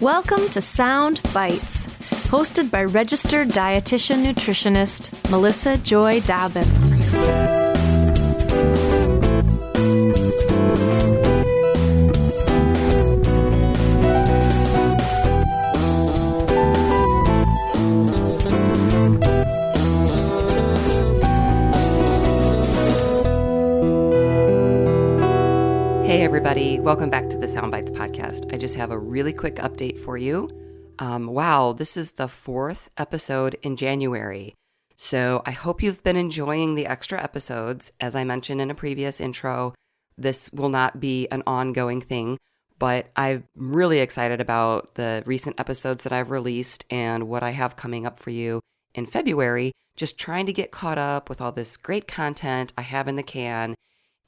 Welcome to Sound Bites, hosted by registered dietitian nutritionist Melissa Joy Dobbins. Hey everybody, welcome back to the Sound Bites podcast. I just have a really quick update for you. Wow, this is the 4th episode in January. So I hope you've been enjoying the extra episodes. As I mentioned in a previous intro, this will not be an ongoing thing, but I'm really excited about the recent episodes that I've released and what I have coming up for you in February, just trying to get caught up with all this great content I have in the can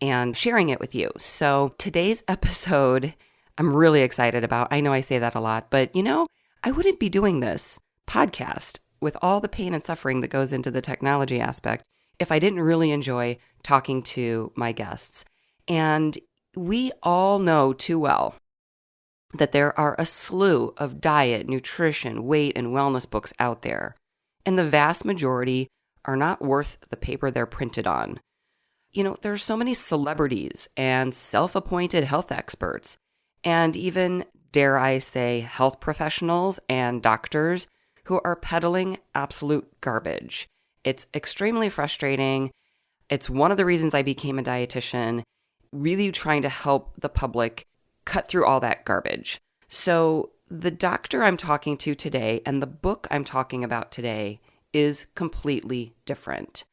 and sharing it with you. So today's episode, I'm really excited about. I know I say that a lot, but I wouldn't be doing this podcast with all the pain and suffering that goes into the technology aspect if I didn't really enjoy talking to my guests. And we all know too well that there are a slew of diet, nutrition, weight, and wellness books out there, and the vast majority are not worth the paper they're printed on. There are so many celebrities and self-appointed health experts, and even, dare I say, health professionals and doctors who are peddling absolute garbage. It's extremely frustrating. It's one of the reasons I became a dietitian, really trying to help the public cut through all that garbage. So the doctor I'm talking to today and the book I'm talking about today is completely different.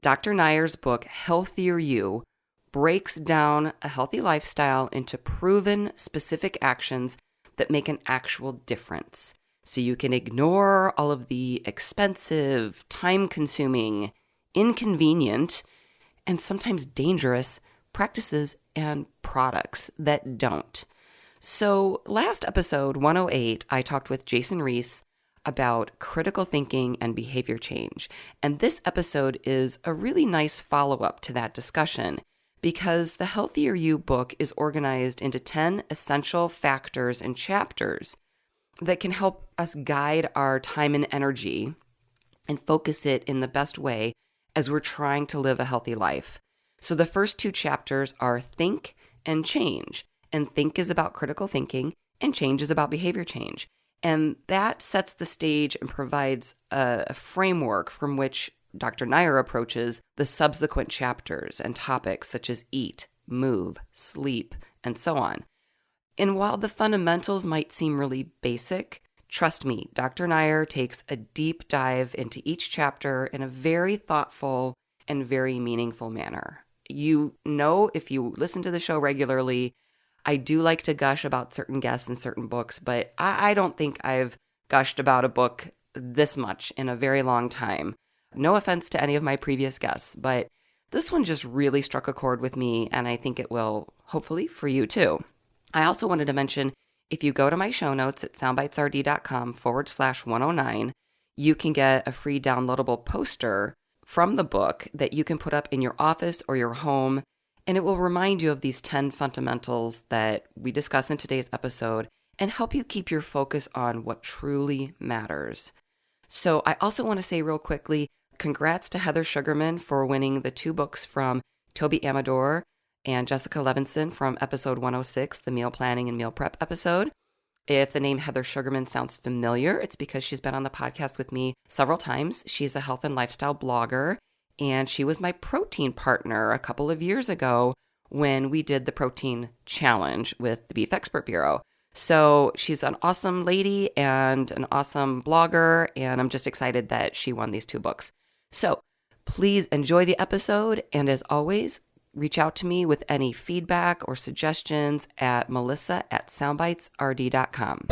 Dr. Nair's book, Healthier You, breaks down a healthy lifestyle into proven specific actions that make an actual difference. So you can ignore all of the expensive, time-consuming, inconvenient, and sometimes dangerous practices and products that don't. So last episode, 108, I talked with Jason Reese about critical thinking and behavior change. And this episode is a really nice follow-up to that discussion because the Healthier You book is organized into 10 essential factors and chapters that can help us guide our time and energy and focus it in the best way as we're trying to live a healthy life. So the first 2 chapters are Think and Change. And Think is about critical thinking and Change is about behavior change. And that sets the stage and provides a framework from which Dr. Nair approaches the subsequent chapters and topics such as eat, move, sleep, and so on. And while the fundamentals might seem really basic, trust me, Dr. Nair takes a deep dive into each chapter in a very thoughtful and very meaningful manner. You know, if you listen to the show regularly, I do like to gush about certain guests and certain books, but I don't think I've gushed about a book this much in a very long time. No offense to any of my previous guests, but this one just really struck a chord with me, and I think it will, hopefully, for you too. I also wanted to mention, if you go to my show notes at soundbitesrd.com/109, you can get a free downloadable poster from the book that you can put up in your office or your home. And it will remind you of these 10 fundamentals that we discuss in today's episode and help you keep your focus on what truly matters. So I also want to say real quickly, congrats to Heather Sugarman for winning the 2 books from Toby Amador and Jessica Levinson from episode 106, the meal planning and meal prep episode. If the name Heather Sugarman sounds familiar, it's because she's been on the podcast with me several times. She's a health and lifestyle blogger. And she was my protein partner a couple of years ago when we did the protein challenge with the Beef Expert Bureau. So she's an awesome lady and an awesome blogger, and I'm just excited that she won these 2 books. So please enjoy the episode, and as always, reach out to me with any feedback or suggestions at melissa@soundbitesrd.com.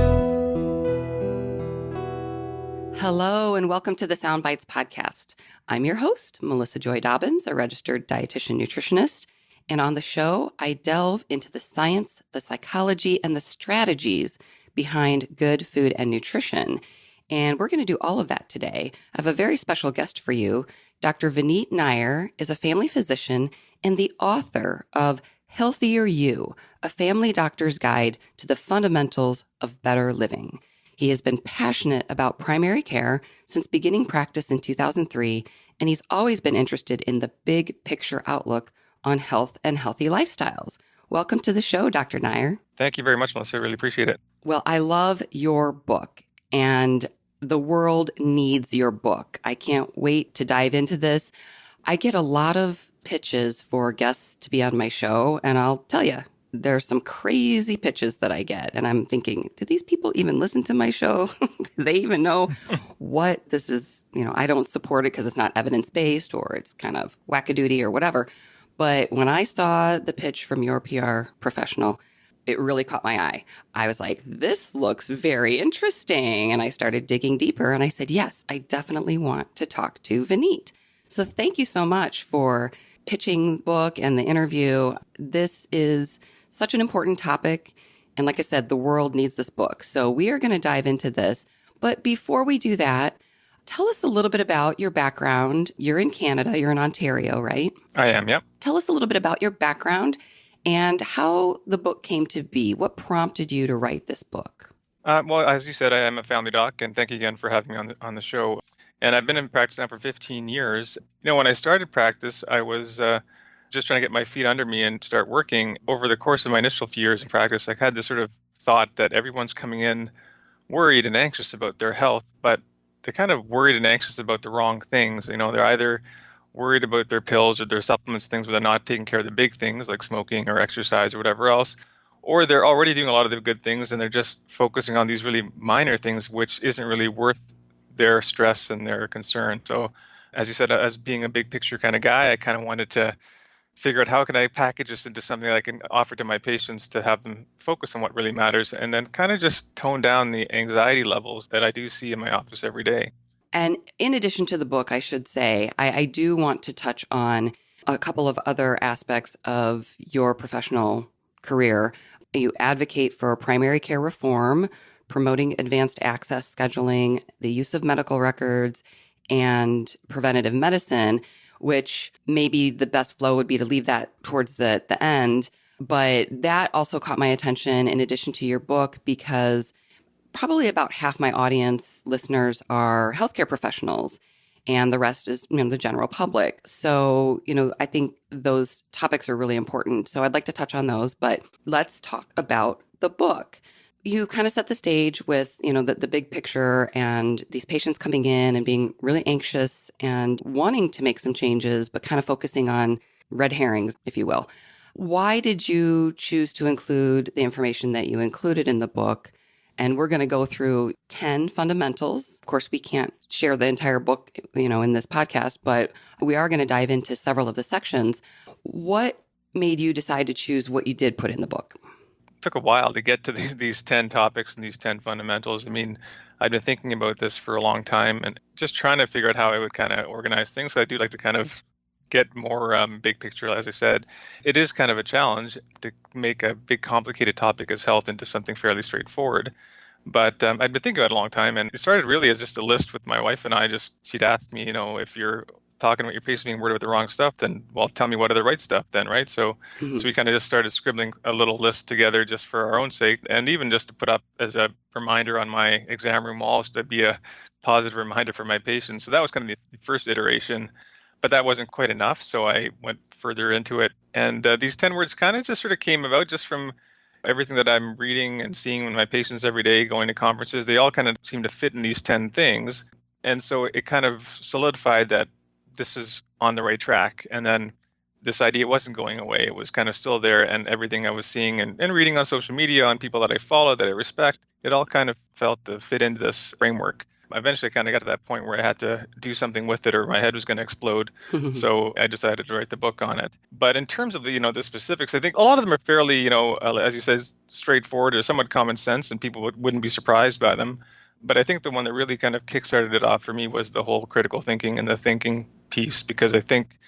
Hello, and welcome to the Sound Bites podcast. I'm your host, Melissa Joy Dobbins, a registered dietitian nutritionist. And on the show, I delve into the science, the psychology, and the strategies behind good food and nutrition. And we're going to do all of that today. I have a very special guest for you. Dr. Vineet Nair is a family physician and the author of Healthier You, a family doctor's guide to the fundamentals of better living. He has been passionate about primary care since beginning practice in 2003, and he's always been interested in the big picture outlook on health and healthy lifestyles. Welcome to the show, Dr. Nair. Thank you very much, Melissa. I really appreciate it. Well, I love your book, and the world needs your book. I can't wait to dive into this. I get a lot of pitches for guests to be on my show, and I'll tell you, there's some crazy pitches that I get, and I'm thinking, do these people even listen to my show? Do they even know what this is? I don't support it because it's not evidence-based or it's kind of wackadoodie or whatever. But when I saw the pitch from your PR professional, it really caught my eye. I was like, this looks very interesting. And I started digging deeper, and I said, yes, I definitely want to talk to Vineet. So thank you so much for pitching the book and the interview. This is such an important topic. And like I said, the world needs this book. So we are going to dive into this. But before we do that, tell us a little bit about your background. You're in Canada. You're in Ontario, right? I am, yep. Tell us a little bit about your background and how the book came to be. What prompted you to write this book? Well, as you said, I am a family doc, and thank you again for having me on the show. And I've been in practice now for 15 years. When I started practice, I was just trying to get my feet under me and start working. Over the course of my initial few years in practice, I had this sort of thought that everyone's coming in worried and anxious about their health, but they're kind of worried and anxious about the wrong things. They're either worried about their pills or their supplements, things where they're not taking care of the big things like smoking or exercise or whatever else, or they're already doing a lot of the good things and they're just focusing on these really minor things, which isn't really worth their stress and their concern. So as you said, as being a big picture kind of guy, I kind of wanted to figure out how can I package this into something that I can offer to my patients to have them focus on what really matters, and then kind of just tone down the anxiety levels that I do see in my office every day. And in addition to the book, I should say, I do want to touch on a couple of other aspects of your professional career. You advocate for primary care reform, promoting advanced access scheduling, the use of medical records, and preventative medicine, which maybe the best flow would be to leave that towards the end. But that also caught my attention in addition to your book, because probably about half my audience listeners are healthcare professionals, and the rest is, the general public. So, I think those topics are really important. So I'd like to touch on those, but let's talk about the book. You kind of set the stage with, the big picture and these patients coming in and being really anxious and wanting to make some changes, but kind of focusing on red herrings, if you will. Why did you choose to include the information that you included in the book? And we're going to go through 10 fundamentals. Of course, we can't share the entire book, in this podcast, but we are going to dive into several of the sections. What made you decide to choose what you did put in the book? It took a while to get to these 10 topics and these 10 fundamentals. I've been thinking about this for a long time and just trying to figure out how I would kind of organize things. So I do like to kind of get more big picture. As I said, it is kind of a challenge to make a big complicated topic as health into something fairly straightforward. But I'd been thinking about it a long time, and it started really as just a list with my wife and I. She'd asked me, if you're talking about your patients being worried about the wrong stuff, then, well, tell me what are the right stuff then, right? So we kind of just started scribbling a little list together just for our own sake, and even just to put up as a reminder on my exam room walls to be a positive reminder for my patients. So that was kind of the first iteration, but that wasn't quite enough. So I went further into it, and these 10 words kind of just sort of came about just from everything that I'm reading and seeing with my patients every day, going to conferences. They all kind of seem to fit in these 10 things. And so it kind of solidified that this is on the right track. And then this idea wasn't going away. It was kind of still there. And everything I was seeing and reading on social media, on people that I follow, that I respect, it all kind of felt to fit into this framework. Eventually, I kind of got to that point where I had to do something with it or my head was going to explode. So I decided to write the book on it. But in terms of the specifics, I think a lot of them are fairly, as you said, straightforward or somewhat common sense, and people wouldn't be surprised by them. But I think the one that really kind of kickstarted it off for me was the whole critical thinking and the thinking piece, because I think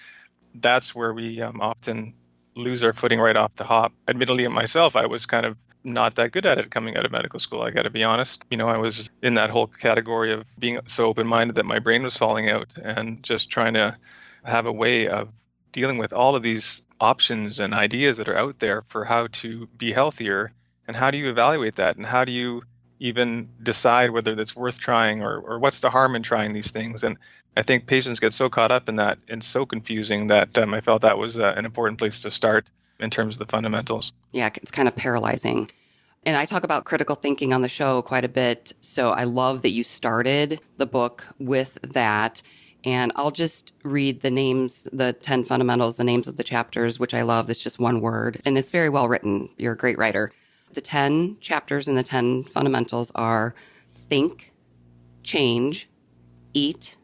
that's where we often lose our footing right off the hop. Admittedly, myself, I was kind of not that good at it coming out of medical school. I got to be honest. I was in that whole category of being so open-minded that my brain was falling out and just trying to have a way of dealing with all of these options and ideas that are out there for how to be healthier. And how do you evaluate that? And how do you even decide whether that's worth trying, or what's the harm in trying these things? And I think patients get so caught up in that and so confusing that I felt that was an important place to start in terms of the fundamentals. Yeah, it's kind of paralyzing. And I talk about critical thinking on the show quite a bit. So I love that you started the book with that. And I'll just read the names, the 10 fundamentals, the names of the chapters, which I love. It's just one word. And it's very well written. You're a great writer. The 10 chapters and the 10 fundamentals are think, change, eat,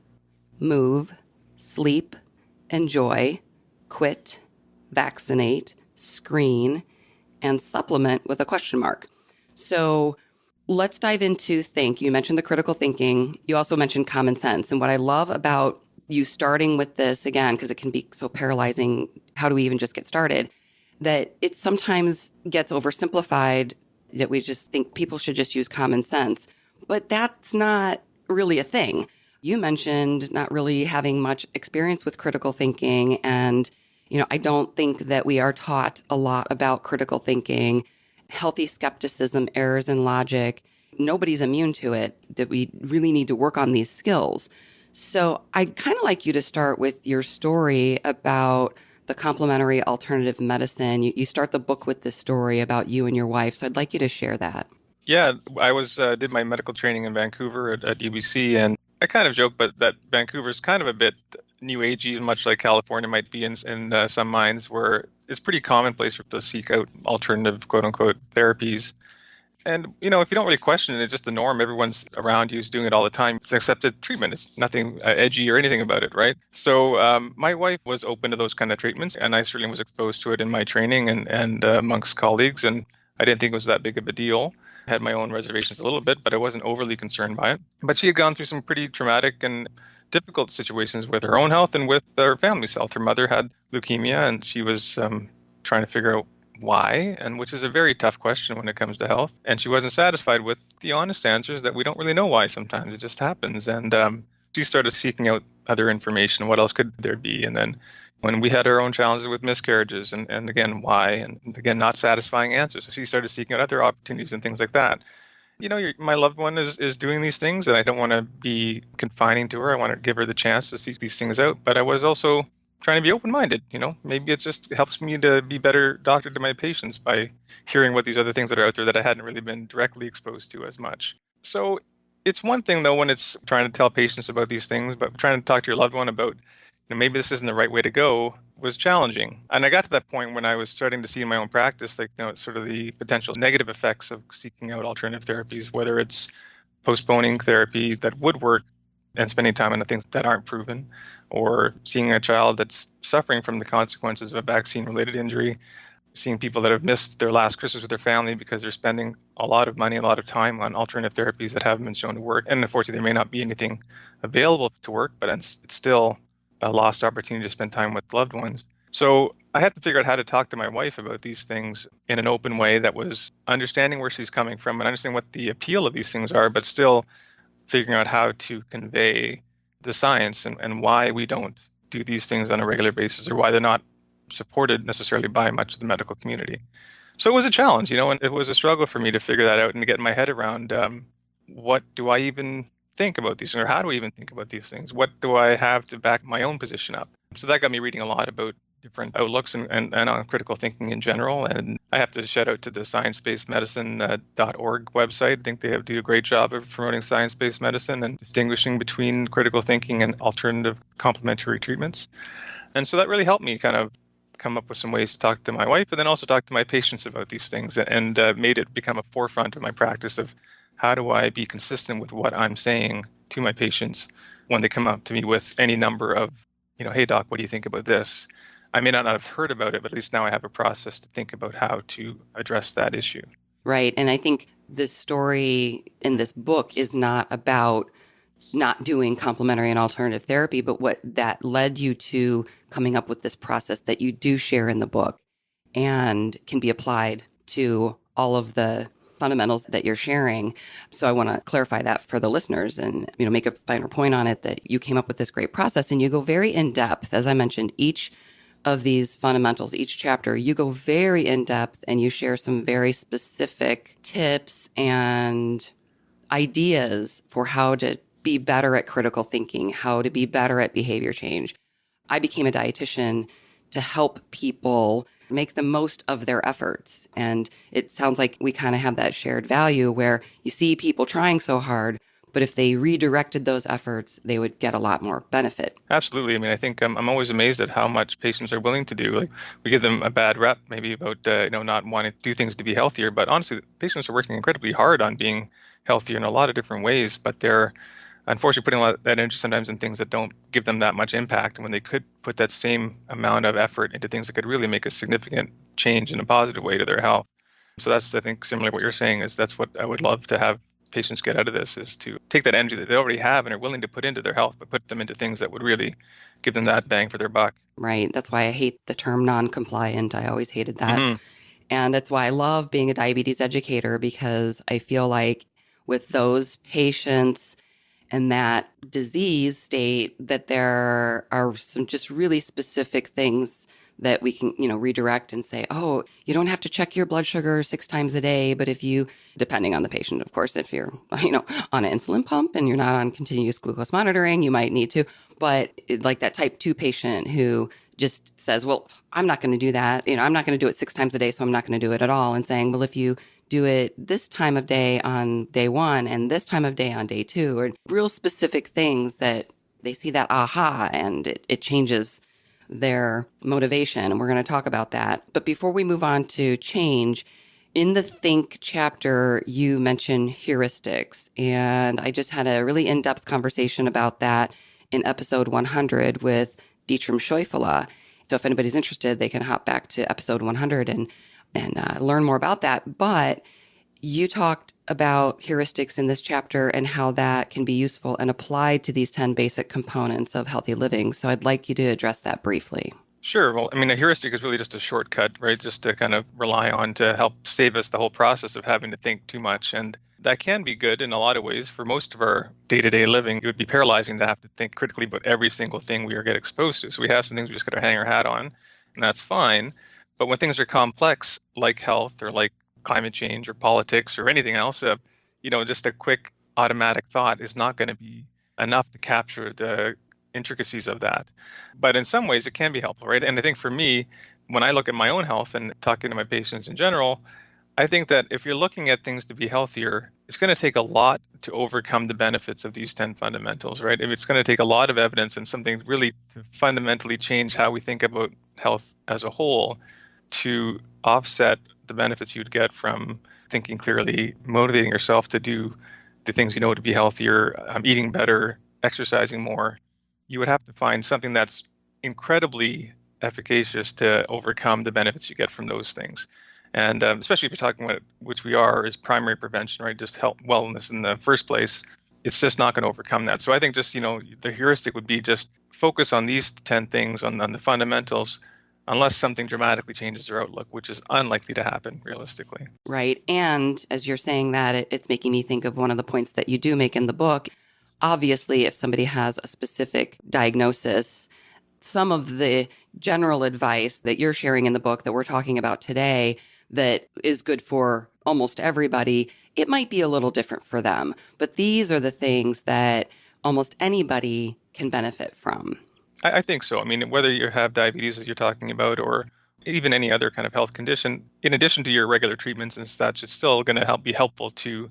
move, sleep, enjoy, quit, vaccinate, screen, and supplement with a question mark. So let's dive into think. You mentioned the critical thinking. You also mentioned common sense. And what I love about you starting with this, again, because it can be so paralyzing, how do we even just get started, that it sometimes gets oversimplified, that we just think people should just use common sense. But that's not really a thing. You mentioned not really having much experience with critical thinking. And, I don't think that we are taught a lot about critical thinking, healthy skepticism, errors in logic. Nobody's immune to it, that we really need to work on these skills. So I'd kind of like you to start with your story about the complementary alternative medicine. You start the book with this story about you and your wife. So I'd like you to share that. Yeah, I did my medical training in Vancouver at UBC, and I kind of joke, but that Vancouver's kind of a bit new agey, much like California might be in some minds, where it's pretty commonplace to seek out alternative, quote unquote, therapies. And, if you don't really question it, it's just the norm. Everyone's around you is doing it all the time. It's an accepted treatment. It's nothing edgy or anything about it, right? So my wife was open to those kind of treatments, and I certainly was exposed to it in my training and amongst colleagues, and I didn't think it was that big of a deal. I had my own reservations a little bit, but I wasn't overly concerned by it. But she had gone through some pretty traumatic and difficult situations with her own health and with her family's health. Her mother had leukemia, and she was trying to figure out why, and which is a very tough question when it comes to health. And she wasn't satisfied with the honest answers that we don't really know why sometimes. It just happens. And she started seeking out other information. What else could there be? And then when we had our own challenges with miscarriages and again, why? And again, not satisfying answers. So she started seeking out other opportunities and things like that. My loved one is doing these things, and I don't want to be confining to her. I want to give her the chance to seek these things out. But I was also trying to be open-minded. Maybe it just helps me to be better doctor to my patients by hearing what these other things that are out there that I hadn't really been directly exposed to as much. So it's one thing, though, when it's trying to tell patients about these things, but trying to talk to your loved one about, maybe this isn't the right way to go was challenging. And I got to that point when I was starting to see in my own practice, sort of the potential negative effects of seeking out alternative therapies, whether it's postponing therapy that would work and spending time on the things that aren't proven, or seeing a child that's suffering from the consequences of a vaccine-related injury, seeing people that have missed their last Christmas with their family because they're spending a lot of money, a lot of time on alternative therapies that haven't been shown to work. And unfortunately, there may not be anything available to work, but it's still a lost opportunity to spend time with loved ones. So I had to figure out how to talk to my wife about these things in an open way that was understanding where she's coming from and understanding what the appeal of these things are, but still figuring out how to convey the science and why we don't do these things on a regular basis, or why they're not supported necessarily by much of the medical community. So it was a challenge, and it was a struggle for me to figure that out and to get my head around what do I even think about these things, or how do I even think about these things? What do I have to back my own position up? So that got me reading a lot about different outlooks and on critical thinking in general. And I have to shout out to the sciencebasedmedicine.org website. I think they do a great job of promoting science-based medicine and distinguishing between critical thinking and alternative complementary treatments. And so that really helped me kind of come up with some ways to talk to my wife and then also talk to my patients about these things, and made it become a forefront of my practice of how do I be consistent with what I'm saying to my patients when they come up to me with any number of, hey, doc, what do you think about this? I may not have heard about it, but at least now I have a process to think about how to address that issue. Right. And I think this story in this book is not about not doing complementary and alternative therapy, but what that led you to coming up with this process that you do share in the book and can be applied to all of the fundamentals that you're sharing. So I want to clarify that for the listeners and, make a finer point on it, that you came up with this great process and you go very in depth. As I mentioned, each of these fundamentals, each chapter, you go very in depth and you share some very specific tips and ideas for how to be better at critical thinking, how to be better at behavior change. I became a dietitian to help people make the most of their efforts. And it sounds like we kind of have that shared value where you see people trying so hard, but if they redirected those efforts, they would get a lot more benefit. Absolutely. I mean, I think I'm always amazed at how much patients are willing to do. Like, we give them a bad rep, maybe about not wanting to do things to be healthier. But honestly, patients are working incredibly hard on being healthier in a lot of different ways. But they're unfortunately putting a lot of that energy sometimes in things that don't give them that much impact. And when they could put that same amount of effort into things that could really make a significant change in a positive way to their health. So that's, I think, similar to what you're saying, is that's what I would love to have patients get out of this, is to take that energy that they already have and are willing to put into their health, but put them into things that would really give them that bang for their buck. Right. That's why I hate the term non-compliant. I always hated that. Mm-hmm. And that's why I love being a diabetes educator, because I feel like with those patients and that disease state, that there are some just really specific things that we can, redirect and say, oh, you don't have to check your blood sugar 6 times a day. But if you, depending on the patient, of course, if you're, on an insulin pump and you're not on continuous glucose monitoring, you might need to. But like that type 2 patient who just says, well, I'm not going to do that. I'm not going to do it 6 times a day, so I'm not going to do it at all. And saying, well, if you do it this time of day on day 1 and this time of day on day 2, or real specific things that they see that aha, and it changes their motivation. And we're going to talk about that. But before we move on to change, in the Think chapter, you mentioned heuristics. And I just had a really in-depth conversation about that in episode 100 with Dietram Scheufele. So if anybody's interested, they can hop back to episode 100 and learn more about that. But you talked about heuristics in this chapter and how that can be useful and applied to these 10 basic components of healthy living. So I'd like you to address that briefly. Sure. Well, I mean, a heuristic is really just a shortcut, right? Just to kind of rely on to help save us the whole process of having to think too much. And that can be good in a lot of ways. For most of our day-to-day living, it would be paralyzing to have to think critically about every single thing we get exposed to. So we have some things we just got to hang our hat on, and that's fine. But when things are complex, like health or like climate change or politics or anything else, just a quick automatic thought is not going to be enough to capture the intricacies of that. But in some ways, it can be helpful, right? And I think for me, when I look at my own health and talking to my patients in general, I think that if you're looking at things to be healthier, it's going to take a lot to overcome the benefits of these 10 fundamentals, right? It's going to take a lot of evidence and something really to fundamentally change how we think about health as a whole to offset the benefits you'd get from thinking clearly, motivating yourself to do the things you know to be healthier, eating better, exercising more. You would have to find something that's incredibly efficacious to overcome the benefits you get from those things. And especially if you're talking about, which we are, is primary prevention, right? Just health, wellness in the first place. It's just not going to overcome that. So I think just, the heuristic would be just focus on these 10 things, on the fundamentals, unless something dramatically changes their outlook, which is unlikely to happen realistically. Right. And as you're saying that, it's making me think of one of the points that you do make in the book. Obviously, if somebody has a specific diagnosis, some of the general advice that you're sharing in the book that we're talking about today that is good for almost everybody, it might be a little different for them. But these are the things that almost anybody can benefit from. I think so. I mean, whether you have diabetes, as you're talking about, or even any other kind of health condition, in addition to your regular treatments and such, it's still going to be helpful to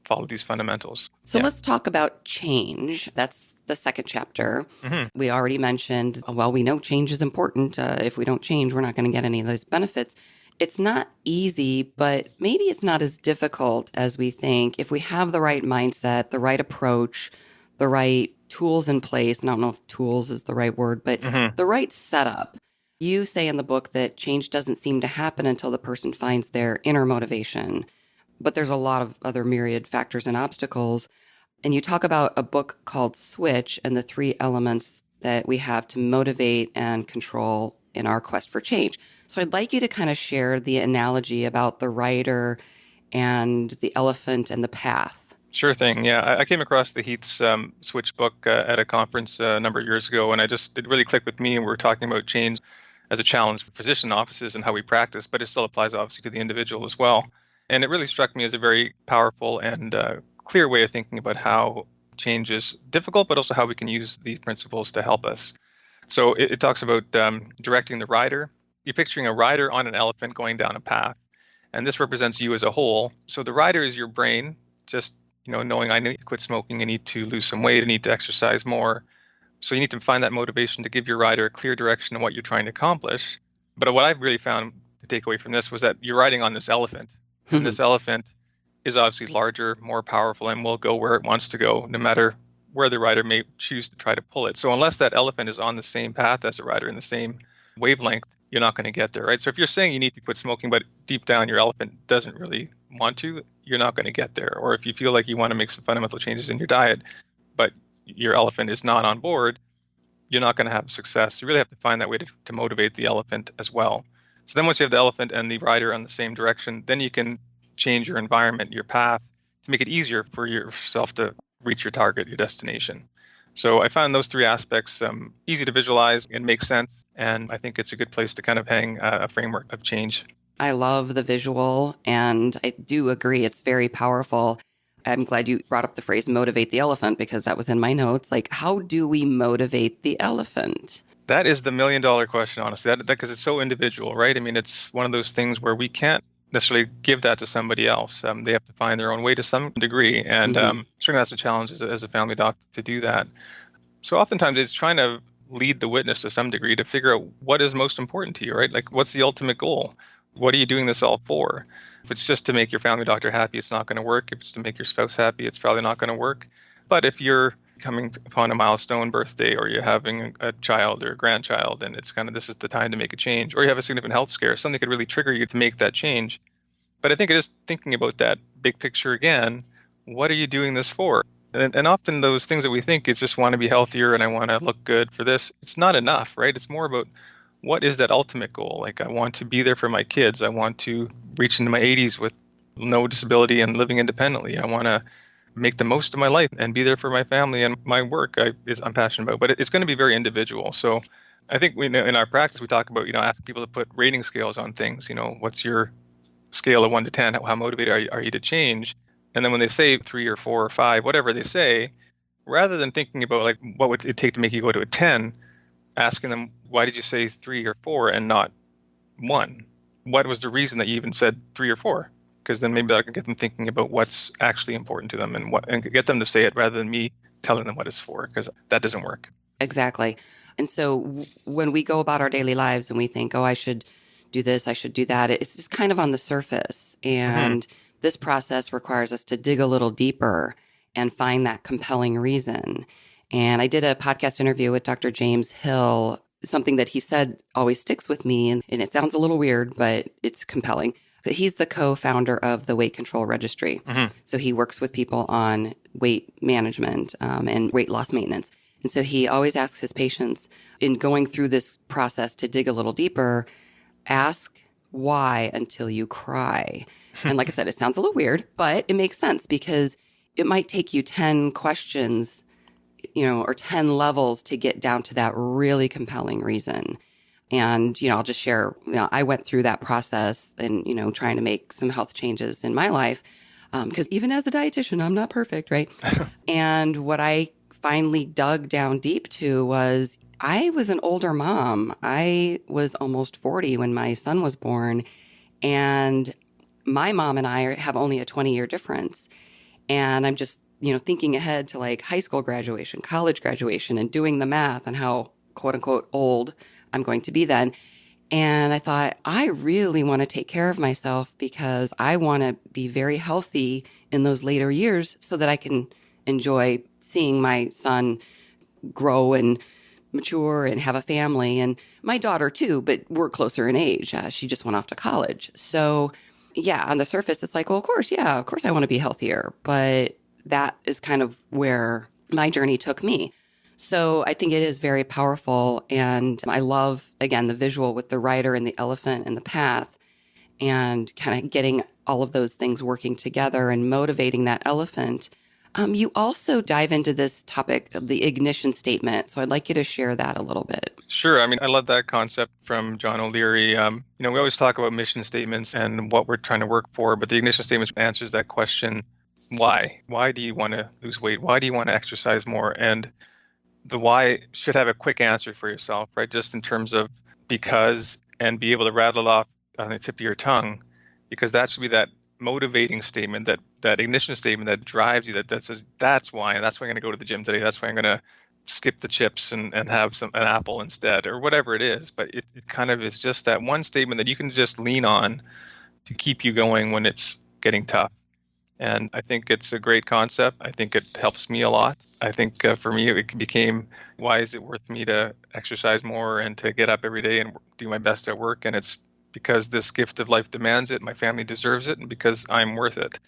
follow these fundamentals. So let's talk about change. That's the second chapter. Mm-hmm. We already mentioned, well, we know change is important. If we don't change, we're not going to get any of those benefits. It's not easy, but maybe it's not as difficult as we think. If we have the right mindset, the right approach, the right tools in place, and I don't know if tools is the right word, but the right setup. You say in the book that change doesn't seem to happen until the person finds their inner motivation. But there's a lot of other myriad factors and obstacles. And you talk about a book called Switch and the 3 elements that we have to motivate and control in our quest for change. So I'd like you to kind of share the analogy about the rider and the elephant and the path. Sure thing. Yeah, I came across the Heath's Switch book at a conference a number of years ago, and it really clicked with me, and we were talking about change. as a challenge for physician offices and how we practice, but it still applies obviously to the individual as well. And it really struck me as a very powerful and clear way of thinking about how change is difficult, but also how we can use these principles to help us. So it talks about directing the rider. You're picturing a rider on an elephant going down a path, and this represents you as a whole. So the rider is your brain, just knowing I need to quit smoking, I need to lose some weight, I need to exercise more. So you need to find that motivation to give your rider a clear direction of what you're trying to accomplish. But what I've really found to take away from this was that you're riding on this elephant, and this elephant is obviously larger, more powerful, and will go where it wants to go, no matter where the rider may choose to try to pull it. So unless that elephant is on the same path as the rider in the same wavelength, you're not going to get there, right? So if you're saying you need to quit smoking, but deep down your elephant doesn't really want to, you're not going to get there. Or if you feel like you want to make some fundamental changes in your diet, but your elephant is not on board, you're not going to have success. You really have to find that way to motivate the elephant as well. So then once you have the elephant and the rider on the same direction, then you can change your environment, your path, to make it easier for yourself to reach your target, your destination. So I found those three aspects easy to visualize and make sense. And I think it's a good place to kind of hang a framework of change. I love the visual, and I do agree it's very powerful. I'm glad you brought up the phrase motivate the elephant, because that was in my notes. Like, how do we motivate the elephant? That is the $1 million question, honestly, because it's so individual, right? I mean, it's one of those things where we can't necessarily give that to somebody else. They have to find their own way to some degree. And certainly that's a challenge as a family doctor to do that. So oftentimes it's trying to lead the witness to some degree to figure out what is most important to you, right? Like, what's the ultimate goal? What are you doing this all for? If it's just to make your family doctor happy, it's not going to work. If it's to make your spouse happy, it's probably not going to work. But if you're coming upon a milestone birthday, or you're having a child or a grandchild, and it's kind of, this is the time to make a change, or you have a significant health scare, something could really trigger you to make that change. But I think it is thinking about that big picture again. What are you doing this for? And often those things that we think is just want to be healthier and I want to look good for this, it's not enough, right? It's more about what is that ultimate goal? Like, I want to be there for my kids. I want to reach into my 80s with no disability and living independently. I want to make the most of my life and be there for my family and my work I'm passionate about. But it's going to be very individual. So I think in our practice, we talk about, asking people to put rating scales on things. What's your scale of 1 to 10? How motivated are you to change? And then when they say 3 or 4 or 5, whatever they say, rather than thinking about like what would it take to make you go to a 10, asking them, why did you say 3 or 4 and not 1? What was the reason that you even said 3 or 4? Because then maybe that can get them thinking about what's actually important to them and get them to say it rather than me telling them what it's for, because that doesn't work. Exactly. And so when we go about our daily lives and we think, oh, I should do this, I should do that, it's just kind of on the surface. And this process requires us to dig a little deeper and find that compelling reason. And I did a podcast interview with Dr. James Hill. Something that he said always sticks with me, and it sounds a little weird, but it's compelling. So he's the co-founder of the Weight Control Registry. So he works with people on weight management and weight loss maintenance. And so he always asks his patients, in going through this process to dig a little deeper, ask why until you cry. And like I said, it sounds a little weird, but it makes sense, because it might take you 10 questions, or 10 levels to get down to that really compelling reason. And, I'll just share, I went through that process and, trying to make some health changes in my life. Because even as a dietitian, I'm not perfect, right? And what I finally dug down deep to was, I was an older mom. I was almost 40 when my son was born. And my mom and I have only a 20-year difference. And I'm just, thinking ahead to like high school graduation, college graduation, and doing the math on how, quote unquote, old I'm going to be then. And I thought, I really want to take care of myself, because I want to be very healthy in those later years so that I can enjoy seeing my son grow and mature and have a family, and my daughter too, but we're closer in age. She just went off to college. So yeah, on the surface, it's like, well, of course I want to be healthier. But that is kind of where my journey took me. So I think it is very powerful. And I love, again, the visual with the rider and the elephant and the path, and kind of getting all of those things working together and motivating that elephant. You also dive into this topic of the ignition statement. So I'd like you to share that a little bit. Sure. I mean, I love that concept from John O'Leary. We always talk about mission statements and what we're trying to work for, but the ignition statement answers that question, why? Why do you want to lose weight? Why do you want to exercise more? And the why should have a quick answer for yourself, right? Just in terms of because, and be able to rattle it off on the tip of your tongue, because that should be that motivating statement, that ignition statement that drives you, that says, that's why, and that's why I'm going to go to the gym today. That's why I'm going to skip the chips and have an apple instead, or whatever it is. But it kind of is just that one statement that you can just lean on to keep you going when it's getting tough. And I think it's a great concept. I think it helps me a lot. I think for me, it became, why is it worth me to exercise more and to get up every day and do my best at work? And it's because this gift of life demands it, my family deserves it, and because I'm worth it.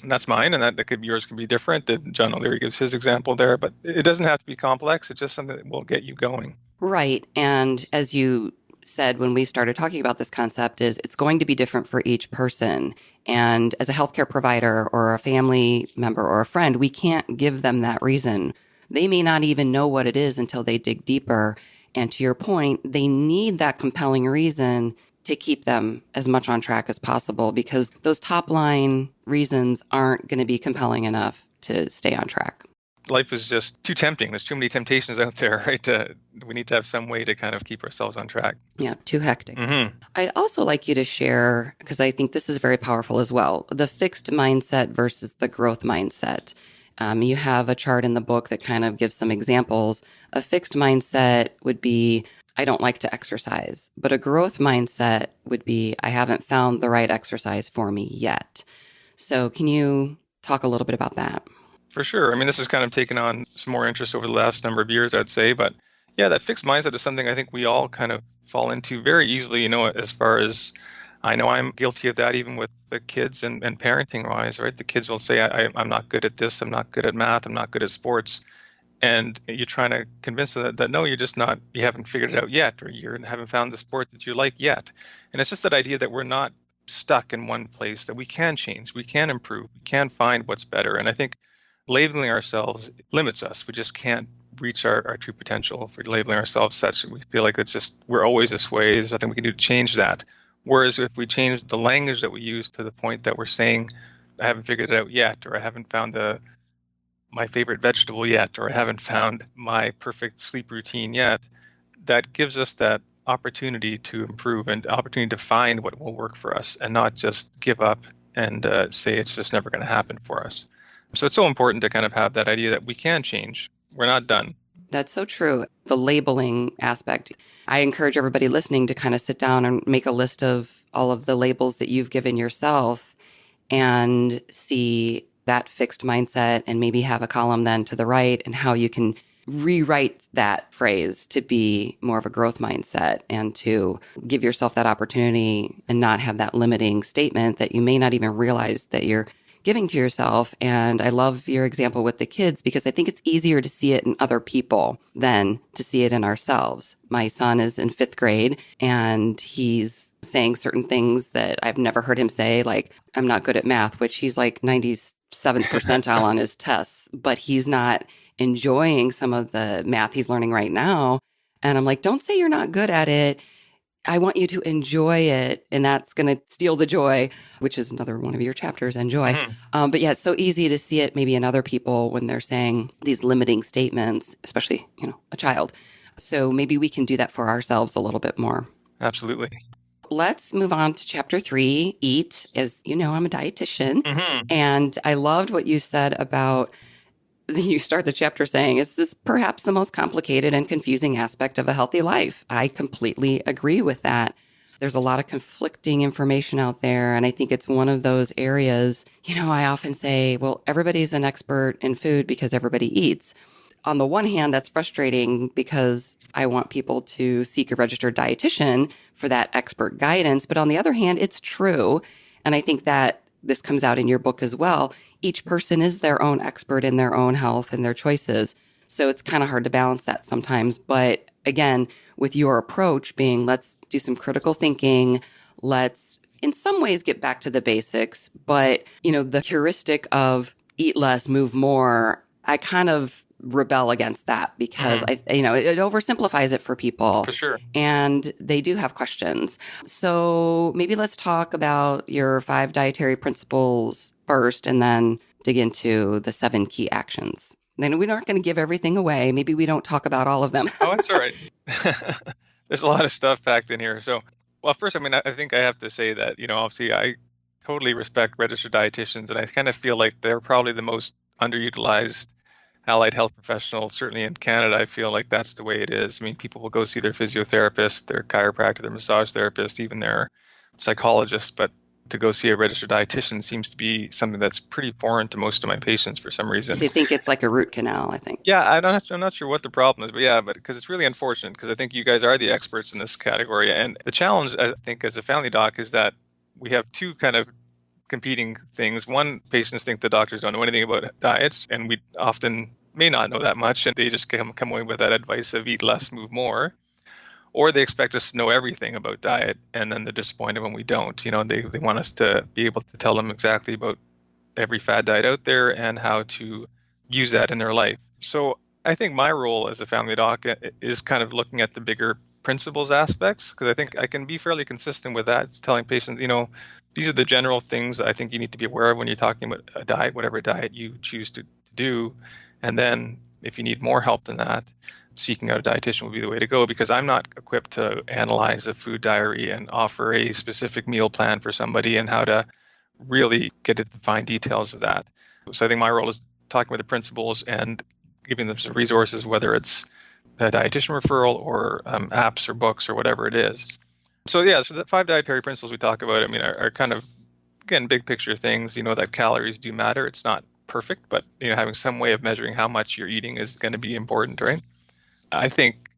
And that's mine, and that could, yours can be different. John O'Leary gives his example there, but it doesn't have to be complex. It's just something that will get you going. Right. And as you said when we started talking about this concept, is it's going to be different for each person. And as a healthcare provider or a family member or a friend, we can't give them that reason. They may not even know what it is until they dig deeper. And to your point, they need that compelling reason to keep them as much on track as possible, because those top line reasons aren't going to be compelling enough to stay on track. Life is just too tempting. There's too many temptations out there, right? We need to have some way to kind of keep ourselves on track. Yeah, too hectic. Mm-hmm. I'd also like you to share, because I think this is very powerful as well, the fixed mindset versus the growth mindset. You have a chart in the book that kind of gives some examples. A fixed mindset would be, I don't like to exercise. But a growth mindset would be, I haven't found the right exercise for me yet. So can you talk a little bit about that? For sure. I mean, this has kind of taken on some more interest over the last number of years, I'd say. But yeah, that fixed mindset is something I think we all kind of fall into very easily, as far as I know I'm guilty of that, even with the kids and parenting wise, right? The kids will say, I'm not good at this. I'm not good at math. I'm not good at sports. And you're trying to convince them that no, you're just not, you haven't figured it out yet, or you haven't found the sport that you like yet. And it's just that idea that we're not stuck in one place, that we can change, we can improve, we can find what's better. And I think labeling ourselves limits us. We just can't reach our true potential if we're labeling ourselves such that we feel like we're always this way. There's nothing we can do to change that. Whereas if we change the language that we use to the point that we're saying, I haven't figured it out yet, or I haven't found my favorite vegetable yet, or I haven't found my perfect sleep routine yet, that gives us that opportunity to improve and opportunity to find what will work for us, and not just give up and say it's just never going to happen for us. So it's so important to kind of have that idea that we can change. We're not done. That's so true. The labeling aspect. I encourage everybody listening to kind of sit down and make a list of all of the labels that you've given yourself and see that fixed mindset, and maybe have a column then to the right and how you can rewrite that phrase to be more of a growth mindset, and to give yourself that opportunity and not have that limiting statement that you may not even realize that you're giving to yourself. And I love your example with the kids, because I think it's easier to see it in other people than to see it in ourselves. My son is in 5th grade and he's saying certain things that I've never heard him say, like, I'm not good at math, which he's like 97th percentile on his tests, but he's not enjoying some of the math he's learning right now. And I'm like, don't say you're not good at it. I want you to enjoy it. And that's going to steal the joy, which is another one of your chapters, enjoy. Mm-hmm. But yeah, it's so easy to see it maybe in other people when they're saying these limiting statements, especially, a child. So maybe we can do that for ourselves a little bit more. Absolutely. Let's move on to chapter 3, eat. As you know, I'm a dietitian. Mm-hmm. And I loved what you said about, you start the chapter saying, this is perhaps the most complicated and confusing aspect of a healthy life. I completely agree with that. There's a lot of conflicting information out there. And I think it's one of those areas, I often say, well, everybody's an expert in food because everybody eats. On the one hand, that's frustrating because I want people to seek a registered dietitian for that expert guidance. But on the other hand, it's true. And I think that this comes out in your book as well. Each person is their own expert in their own health and their choices. So it's kind of hard to balance that sometimes. But again, with your approach being, let's do some critical thinking. Let's, in some ways, get back to the basics. But, the heuristic of eat less, move more, I kind of rebel against that because it oversimplifies it for people. For sure. And they do have questions. So maybe let's talk about your 5 dietary principles first and then dig into the 7 key actions. Then we're not going to give everything away. Maybe we don't talk about all of them. Oh, that's all right. There's a lot of stuff packed in here. So, well, first, I think I have to say that, obviously I totally respect registered dietitians, and I kind of feel like they're probably the most underutilized allied health professional. Certainly in Canada, I feel like that's the way it is. I mean, people will go see their physiotherapist, their chiropractor, their massage therapist, even their psychologist, but to go see a registered dietitian seems to be something that's pretty foreign to most of my patients for some reason. They think it's like a root canal, I think. Yeah, I'm not sure what the problem is, but because it's really unfortunate, because I think you guys are the experts in this category. And the challenge, I think, as a family doc is that we have 2 kind of competing things. One, patients think the doctors don't know anything about diets, and we often may not know that much, and they just come away with that advice of eat less, move more. Or they expect us to know everything about diet, and then they're disappointed when we don't. They want us to be able to tell them exactly about every fad diet out there and how to use that in their life. So I think my role as a family doc is kind of looking at the bigger principles aspects, because I think I can be fairly consistent with that. It's telling patients, these are the general things that I think you need to be aware of when you're talking about a diet, whatever diet you choose to do. And then if you need more help than that, seeking out a dietitian would be the way to go, because I'm not equipped to analyze a food diary and offer a specific meal plan for somebody and how to really get into the fine details of that. So I think my role is talking with the principals and giving them some resources, whether it's a dietitian referral or apps or books or whatever it is. So the 5 dietary principles we talk about, are kind of, again, big picture things, that calories do matter. It's not perfect, but, having some way of measuring how much you're eating is going to be important, right? I think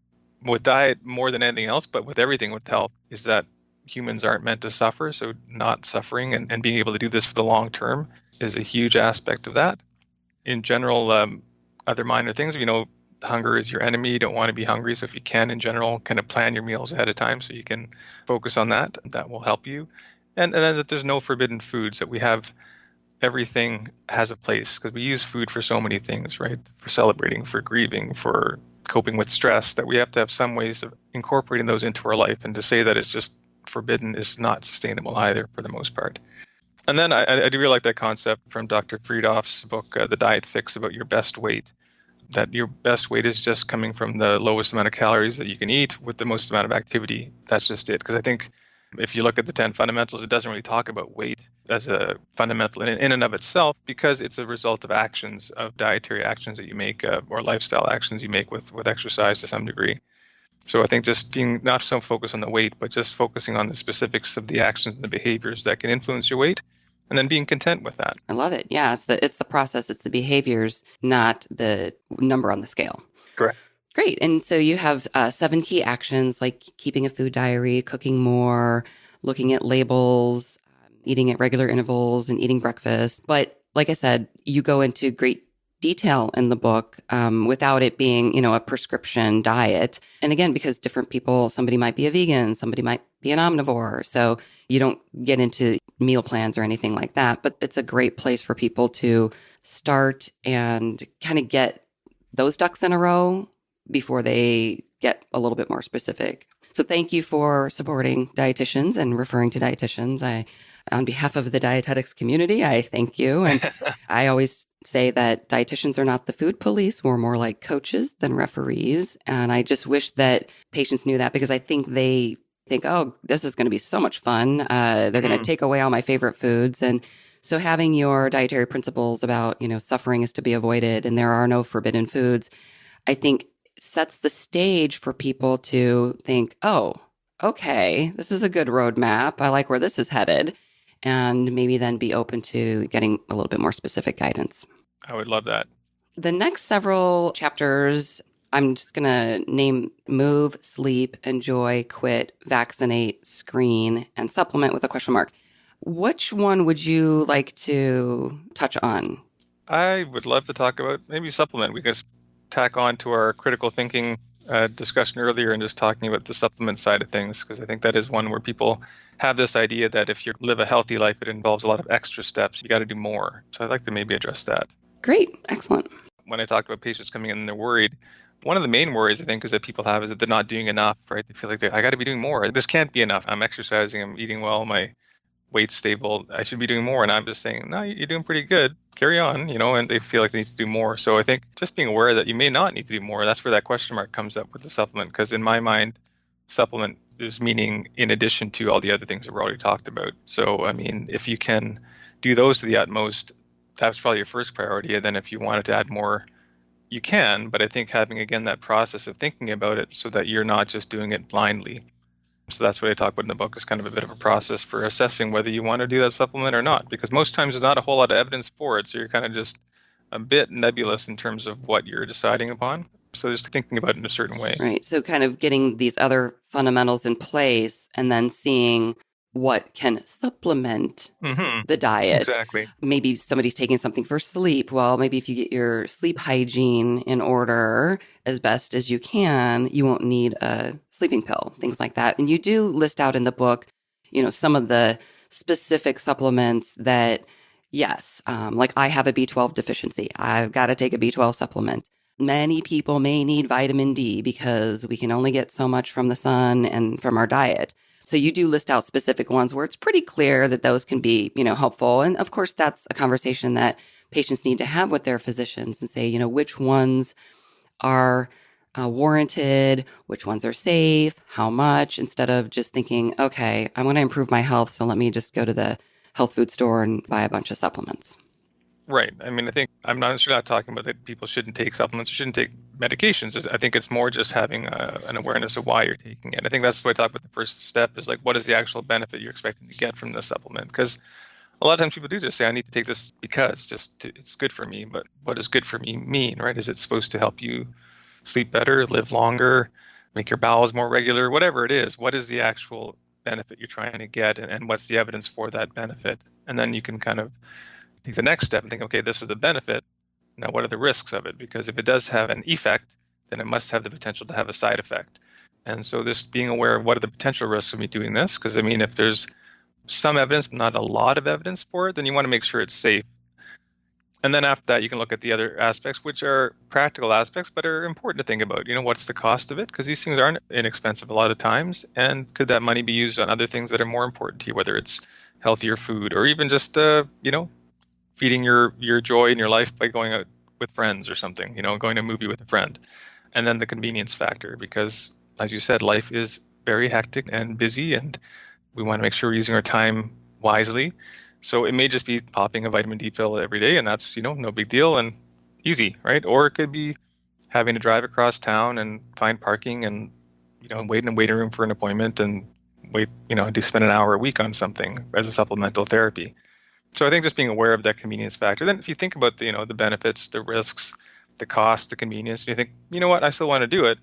with diet more than anything else, but with everything with health, is that humans aren't meant to suffer. So not suffering and being able to do this for the long term is a huge aspect of that. In general, other minor things, hunger is your enemy. You don't want to be hungry. So if you can, in general, kind of plan your meals ahead of time so you can focus on that. That will help you. And then that there's no forbidden foods, that we have everything has a place, because we use food for so many things, right? For celebrating, for grieving, for coping with stress, that we have to have some ways of incorporating those into our life. And to say that it's just forbidden is not sustainable either, for the most part. And then I do really like that concept from Dr. Friedoff's book, The Diet Fix, about your best weight, that your best weight is just coming from the lowest amount of calories that you can eat with the most amount of activity. That's just it. Because I think if you look at the 10 fundamentals, it doesn't really talk about weight as a fundamental in and of itself, because it's a result of actions, of dietary actions that you make, or lifestyle actions you make with exercise to some degree. So I think just being not so focused on the weight, but just focusing on the specifics of the actions and the behaviors that can influence your weight, and then being content with that. I love it. Yeah, it's the process, it's the behaviors, not the number on the scale. Correct. Great. And so you have 7 key actions, like keeping a food diary, cooking more, looking at labels, eating at regular intervals, and eating breakfast. But like I said, you go into great detail in the book without it being, a prescription diet. And again, because different people, somebody might be a vegan, somebody might be an omnivore. So you don't get into meal plans or anything like that. But it's a great place for people to start and kind of get those ducks in a row before they get a little bit more specific. So thank you for supporting dietitians and referring to dietitians. On behalf of the dietetics community, I thank you. And I always say that dietitians are not the food police. We're more like coaches than referees. And I just wish that patients knew that, because I think they think, oh, this is going to be so much fun. They're going to take away all my favorite foods. And so having your dietary principles about, suffering is to be avoided and there are no forbidden foods, I think sets the stage for people to think, oh, okay, this is a good roadmap. I like where this is headed. And maybe then be open to getting a little bit more specific guidance. I would love that. The next several chapters, I'm just going to name move, sleep, enjoy, quit, vaccinate, screen, and supplement with a question mark. Which one would you like to touch on? I would love to talk about maybe supplement. We can tack on to our critical thinking discussion earlier and just talking about the supplement side of things, because I think that is one where people have this idea that if you live a healthy life, it involves a lot of extra steps. You got to do more. So I'd like to maybe address that. Great. Excellent. When I talked about patients coming in and they're worried, one of the main worries I think is that people have is that they're not doing enough, right? They feel like I got to be doing more. This can't be enough. I'm exercising, I'm eating well, my weight's stable. I should be doing more. And I'm just saying, no, you're doing pretty good. Carry on, and they feel like they need to do more. So I think just being aware that you may not need to do more, that's where that question mark comes up with the supplement. Because in my mind, supplement is meaning in addition to all the other things that we're already talked about. So, I mean, if you can do those to the utmost, that's probably your first priority. And then if you wanted to add more, you can. But I think having, again, that process of thinking about it so that you're not just doing it blindly. So that's what I talk about in the book, is kind of a bit of a process for assessing whether you want to do that supplement or not, because most times there's not a whole lot of evidence for it. So you're kind of just a bit nebulous in terms of what you're deciding upon. So just thinking about it in a certain way. Right. So kind of getting these other fundamentals in place and then seeing what can supplement the diet. Exactly. Maybe somebody's taking something for sleep. Well, maybe if you get your sleep hygiene in order as best as you can, you won't need a sleeping pill, things like that. And you do list out in the book, some of the specific supplements that, yes, like I have a B12 deficiency. I've got to take a B12 supplement. Many people may need vitamin D because we can only get so much from the sun and from our diet. So you do list out specific ones where it's pretty clear that those can be, helpful. And of course, that's a conversation that patients need to have with their physicians and say, which ones are warranted, which ones are safe, how much, instead of just thinking, okay, I want to improve my health, so let me just go to the health food store and buy a bunch of supplements. Right. I mean, I think I'm not necessarily not talking about that people shouldn't take supplements or shouldn't take medications. I think it's more just having an awareness of why you're taking it. I think that's what I talk about. The first step is like, what is the actual benefit you're expecting to get from the supplement? Because a lot of times people do just say, I need to take this because it's good for me. But what does good for me mean, right? Is it supposed to help you sleep better, live longer, make your bowels more regular, whatever it is? What is the actual benefit you're trying to get, and what's the evidence for that benefit? And then you can kind of take the next step and think, okay, this is the benefit. Now, what are the risks of it? Because if it does have an effect, then it must have the potential to have a side effect. And so this being aware of what are the potential risks of me doing this, because I mean, if there's some evidence, but not a lot of evidence for it, then you want to make sure it's safe. And then after that, you can look at the other aspects, which are practical aspects, but are important to think about. What's the cost of it? Because these things aren't inexpensive a lot of times. And could that money be used on other things that are more important to you, whether it's healthier food or even just, feeding your joy in your life by going out with friends or something, going to a movie with a friend. And then the convenience factor, because as you said, life is very hectic and busy, and we want to make sure we're using our time wisely. So it may just be popping a vitamin D pill every day, and that's, no big deal and easy, right? Or it could be having to drive across town and find parking and, wait in a waiting room for an appointment and wait, to spend an hour a week on something as a supplemental therapy. So I think just being aware of that convenience factor. Then if you think about the, the benefits, the risks, the cost, the convenience, and you think, you know what, I still want to do it,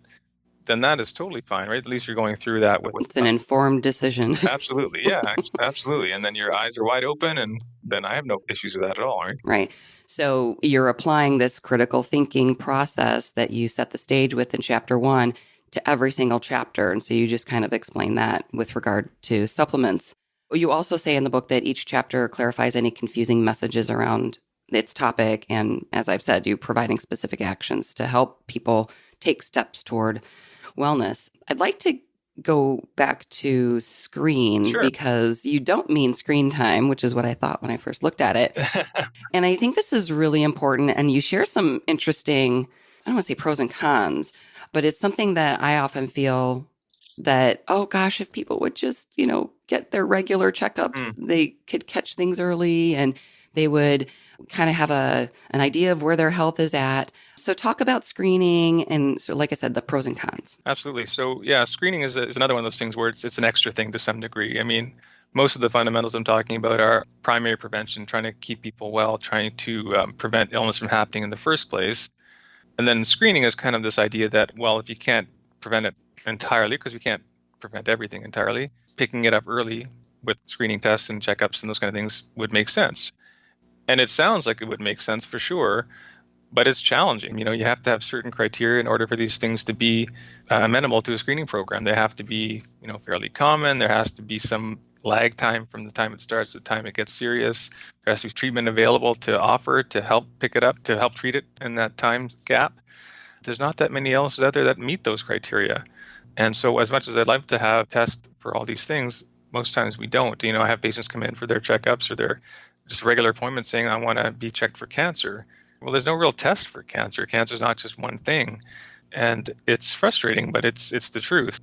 then that is totally fine, right? At least you're going through that with. It's an informed decision. Absolutely. Yeah, absolutely. And then your eyes are wide open, and then I have no issues with that at all, right? Right. So you're applying this critical thinking process that you set the stage with in chapter 1 to every single chapter. And so you just kind of explain that with regard to supplements. You also say in the book that each chapter clarifies any confusing messages around its topic. And as I've said, you providing specific actions to help people take steps toward wellness. I'd like to go back to screen because you don't mean screen time, which is what I thought when I first looked at it. And I think this is really important. And you share some interesting, I don't want to say pros and cons, but it's something that I often feel that, oh gosh, if people would just, get their regular checkups, they could catch things early and they would kind of have an idea of where their health is at. So talk about screening and, so like I said, the pros and cons. Absolutely. So yeah, screening is another one of those things where it's an extra thing to some degree. I mean, most of the fundamentals I'm talking about are primary prevention, trying to keep people well, trying to prevent illness from happening in the first place. And then screening is kind of this idea that, well, if you can't prevent it entirely, because we can't prevent everything entirely, picking it up early with screening tests and checkups and those kind of things would make sense. And it sounds like it would make sense for sure, but it's challenging. You have to have certain criteria in order for these things to be amenable to a screening program. They have to be, fairly common. There has to be some lag time from the time it starts to the time it gets serious. There has to be treatment available to offer to help pick it up, to help treat it in that time gap. There's not that many illnesses out there that meet those criteria. And so as much as I'd like to have tests for all these things, most times we don't. I have patients come in for their checkups or their just regular appointments saying, I want to be checked for cancer. Well, there's no real test for cancer. Cancer is not just one thing. And it's frustrating, but it's the truth.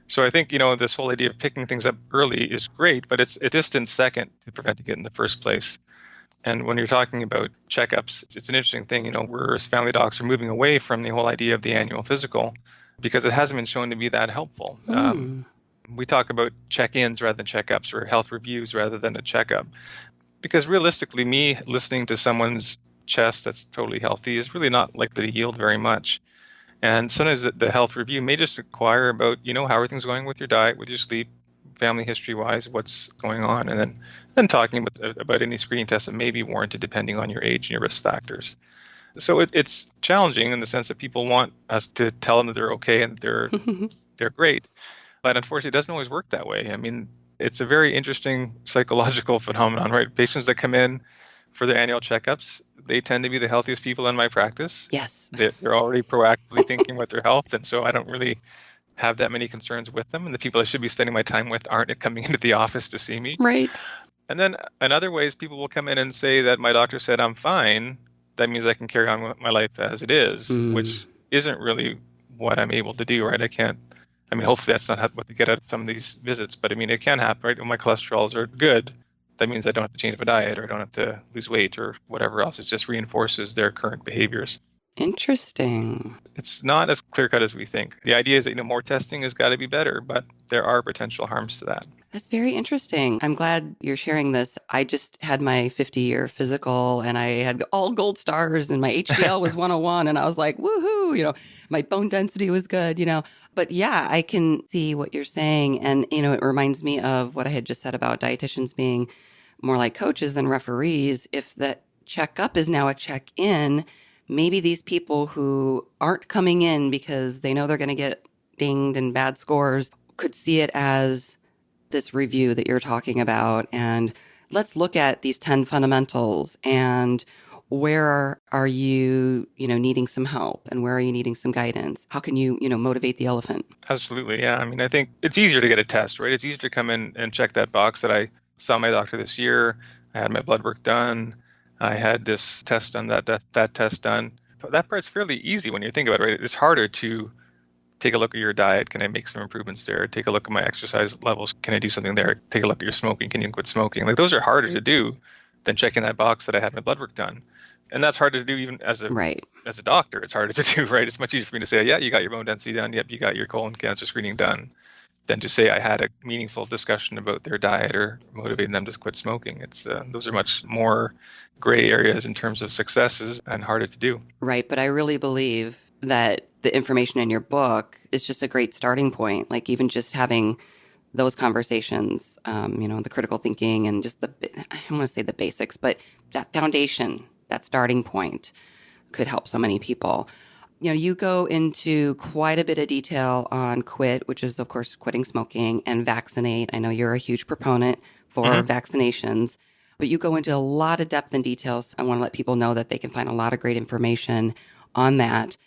So I think, this whole idea of picking things up early is great, but it's a distant second to preventing it in the first place. And when you're talking about checkups, it's an interesting thing. We're as family docs are moving away from the whole idea of the annual physical because it hasn't been shown to be that helpful. We talk about check-ins rather than checkups, or health reviews rather than a checkup. Because realistically, me listening to someone's chest that's totally healthy is really not likely to yield very much. And sometimes the health review may just inquire about, how are things going with your diet, with your sleep, family history-wise, what's going on, and then talking about any screening tests that may be warranted depending on your age and your risk factors. So it's challenging in the sense that people want us to tell them that they're okay and they're great. But unfortunately, it doesn't always work that way. I mean, it's a very interesting psychological phenomenon, right? Patients that come in for their annual checkups, they tend to be the healthiest people in my practice. Yes. They're already proactively thinking about their health. And so I don't really have that many concerns with them. And the people I should be spending my time with aren't coming into the office to see me. Right. And then in other ways, people will come in and say that my doctor said I'm fine. That means I can carry on with my life as it is, which isn't really what I'm able to do, right? Hopefully that's not what they get out of some of these visits, but it can happen, right? When my cholesterols are good, that means I don't have to change my diet or I don't have to lose weight or whatever else. It just reinforces their current behaviors. Interesting. It's not as clear-cut as we think. The idea is that, more testing has got to be better, but there are potential harms to that. That's very interesting. I'm glad you're sharing this. I just had my 50-year physical and I had all gold stars and my HDL was 101 and I was like, woohoo, my bone density was good, But yeah, I can see what you're saying. And, it reminds me of what I had just said about dietitians being more like coaches than referees. If the checkup is now a check-in, maybe these people who aren't coming in because they know they're going to get dinged and bad scores could see it as this review that you're talking about. And let's look at these 10 fundamentals and where are you, needing some help and where are you needing some guidance? How can you, motivate the elephant? Absolutely. Yeah. I think it's easier to get a test, right? It's easier to come in and check that box that I saw my doctor this year. I had my blood work done. I had this test done, that test done. That part's fairly easy when you think about it, right? It's harder to take a look at your diet. Can I make some improvements there? Take a look at my exercise levels. Can I do something there? Take a look at your smoking. Can you quit smoking? Like those are harder to do than checking that box that I had my blood work done. And that's harder to do even as a doctor. It's harder to do, right? It's much easier for me to say, yeah, you got your bone density done. Yep, you got your colon cancer screening done, than to say I had a meaningful discussion about their diet or motivating them to quit smoking. It's those are much more gray areas in terms of successes and harder to do. Right. But I really believe that the information in your book is just a great starting point. Like even just having those conversations, the critical thinking and just I don't want to say the basics, but that foundation, that starting point could help so many people. You go into quite a bit of detail on quit, which is, of course, quitting smoking, and vaccinate. I know you're a huge proponent for vaccinations, but you go into a lot of depth and details. I want to let people know that they can find a lot of great information on that.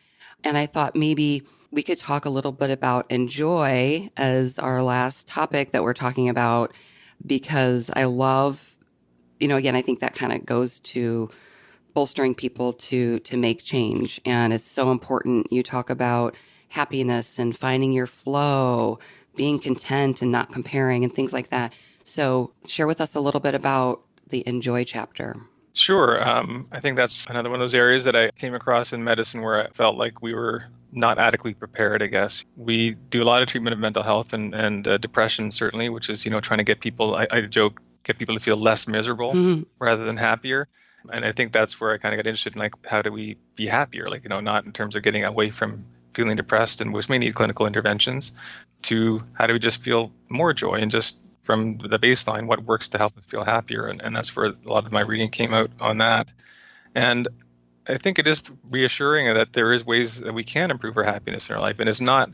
And I thought maybe we could talk a little bit about enjoy as our last topic that we're talking about, because I love, again, I think that kind of goes to bolstering people to make change. And it's so important. You talk about happiness and finding your flow, being content and not comparing and things like that. So share with us a little bit about the enjoy chapter. Sure. I think that's another one of those areas that I came across in medicine where I felt like we were not adequately prepared, I guess. We do a lot of treatment of mental health and depression, certainly, which is, trying to get people, I joke, get people to feel less miserable rather than happier. And I think that's where I kind of got interested in, like, how do we be happier? Like, not in terms of getting away from feeling depressed and which may need clinical interventions, to how do we just feel more joy and just from the baseline, what works to help us feel happier. And that's where a lot of my reading came out on that. And I think it is reassuring that there is ways that we can improve our happiness in our life, and it's not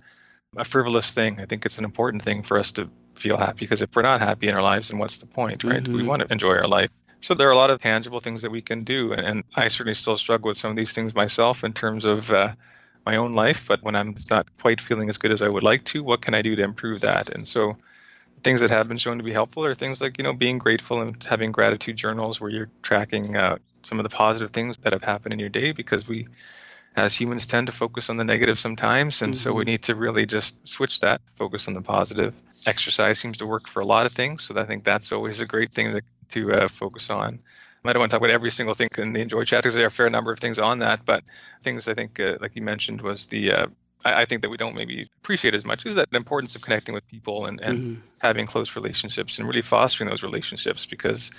a frivolous thing. I think it's an important thing for us to feel happy, because if we're not happy in our lives, then what's the point, right? We want to enjoy our life. So there are a lot of tangible things that we can do, and I certainly still struggle with some of these things myself in terms of my own life. But when I'm not quite feeling as good as I would like to, what can I do to improve that? And so things that have been shown to be helpful are things like, being grateful and having gratitude journals where you're tracking some of the positive things that have happened in your day, because we as humans tend to focus on the negative sometimes. And so we need to really just switch that, focus on the positive. Exercise seems to work for a lot of things. So I think that's always a great thing to focus on. I don't want to talk about every single thing in the Enjoy chapter, because there are a fair number of things on that. But things I think, like you mentioned, was I think that we don't maybe appreciate as much, is that the importance of connecting with people and having close relationships and really fostering those relationships, because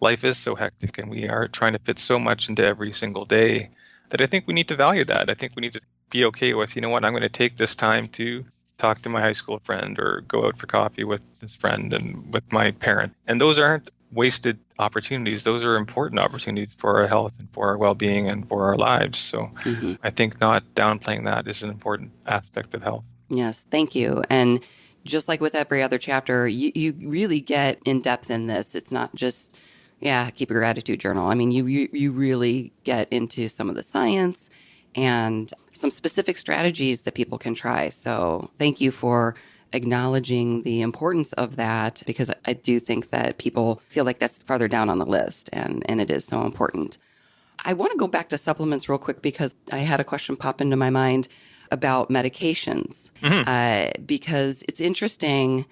life is so hectic and we are trying to fit so much into every single day that I think we need to value that. I think we need to be okay with, I'm going to take this time to talk to my high school friend or go out for coffee with this friend and with my parent. And those aren't wasted opportunities. Those are important opportunities for our health and for our well-being and for our lives. So I think not downplaying that is an important aspect of health. Yes, thank you. And just like with every other chapter, you really get in depth in this. It's not just, keep a gratitude journal. I mean, you really get into some of the science and some specific strategies that people can try. So thank you for acknowledging the importance of that, because I do think that people feel like that's farther down on the list, and it is so important. I want to go back to supplements real quick, because I had a question pop into my mind about medications, because it's interesting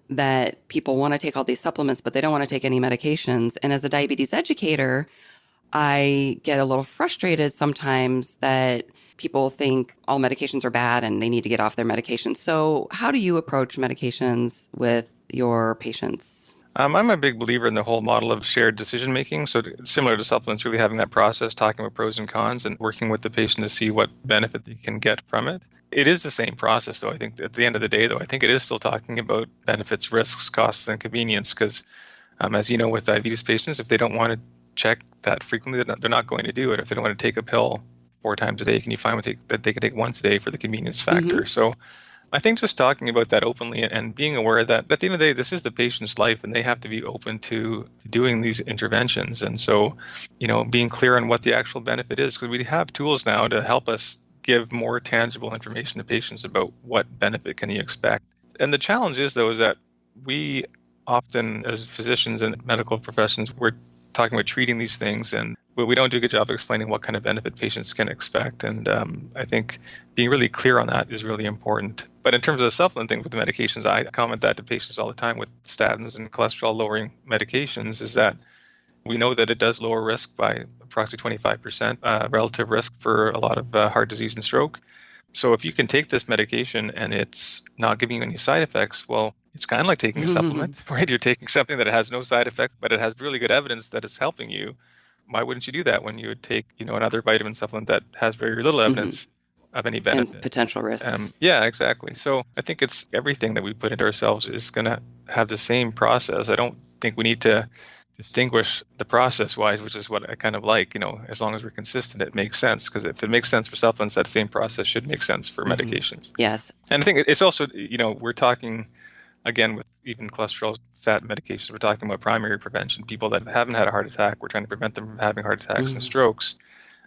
that people want to take all these supplements, but they don't want to take any medications. And as a diabetes educator, I get a little frustrated sometimes that people think all medications are bad and they need to get off their medications. So how do you approach medications with your patients? I'm a big believer in the whole model of shared decision making. So similar to supplements, really having that process, talking about pros and cons and working with the patient to see what benefit they can get from it. It is the same process, though. I think at the end of the day, though, I think it is still talking about benefits, risks, costs, and convenience, because as you know, with diabetes patients, if they don't want to check that frequently, they're not going to do it. If they don't want to take a pill 4 times a day, can you find that they can take once a day for the convenience factor? So I think just talking about that openly and being aware that at the end of the day, this is the patient's life and they have to be open to doing these interventions. And so, being clear on what the actual benefit is, because we have tools now to help us give more tangible information to patients about what benefit can you expect. And the challenge is, though, is that we often, as physicians and medical professions, we're talking about treating these things, but we don't do a good job of explaining what kind of benefit patients can expect. And I think being really clear on that is really important. But in terms of the supplement thing with the medications, I comment that to patients all the time with statins and cholesterol-lowering medications, is that we know that it does lower risk by approximately 25%, relative risk for a lot of heart disease and stroke. So if you can take this medication and it's not giving you any side effects, well, it's kind of like taking a supplement, right? You're taking something that has no side effects, but it has really good evidence that it's helping you. Why wouldn't you do that when you would take, another vitamin supplement that has very little evidence of any benefit? And potential risks. Yeah, exactly. So I think it's everything that we put into ourselves is going to have the same process. I don't think we need to distinguish the process-wise, which is what I kind of like. As long as we're consistent, it makes sense. Because if it makes sense for supplements, that same process should make sense for medications. Yes. And I think it's also, we're talking, again, with even cholesterol, statin medications, we're talking about primary prevention. People that haven't had a heart attack, we're trying to prevent them from having heart attacks and strokes.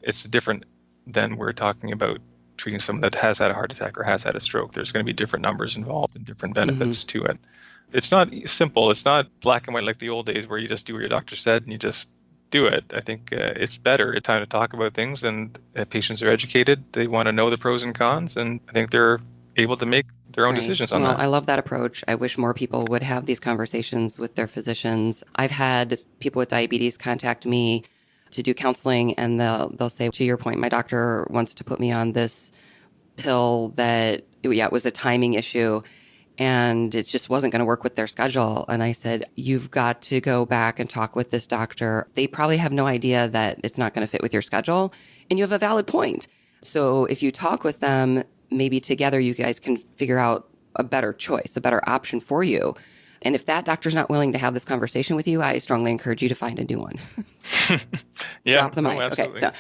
It's different than we're talking about treating someone that has had a heart attack or has had a stroke. There's going to be different numbers involved and different benefits to it. It's not simple. It's not black and white like the old days where you just do what your doctor said and you just do it. I think it's better. It's time to talk about things, and patients are educated. They want to know the pros and cons, and I think they're able to make their own decisions on that. I love that approach. I wish more people would have these conversations with their physicians. I've had people with diabetes contact me to do counseling, and they'll say, to your point, my doctor wants to put me on this pill that, it was a timing issue, and it just wasn't going to work with their schedule. And I said, you've got to go back and talk with this doctor. They probably have no idea that it's not going to fit with your schedule, and you have a valid point. So if you talk with them, maybe together you guys can figure out a better choice, a better option for you. And if that doctor's not willing to have this conversation with you, I strongly encourage you to find a new one. Yeah, Drop the mic. absolutely. Okay, so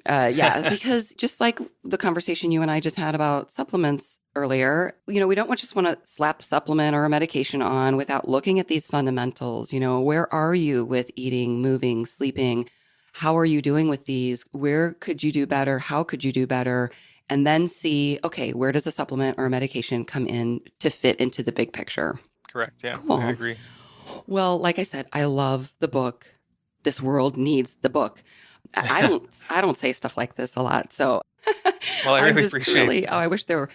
Yeah, because just like the conversation you and I just had about supplements earlier, we don't just want to slap a supplement or a medication on without looking at these fundamentals. Where are you with eating, moving, sleeping? How are you doing with these? Where could you do better? How could you do better? And then see, okay, where does a supplement or a medication come in to fit into the big picture? Correct. Yeah, Cool. I agree. Well, like I said, I love the book. This world needs the book. I don't say stuff like this a lot. So Well, I I'm really just appreciate it. I wish there were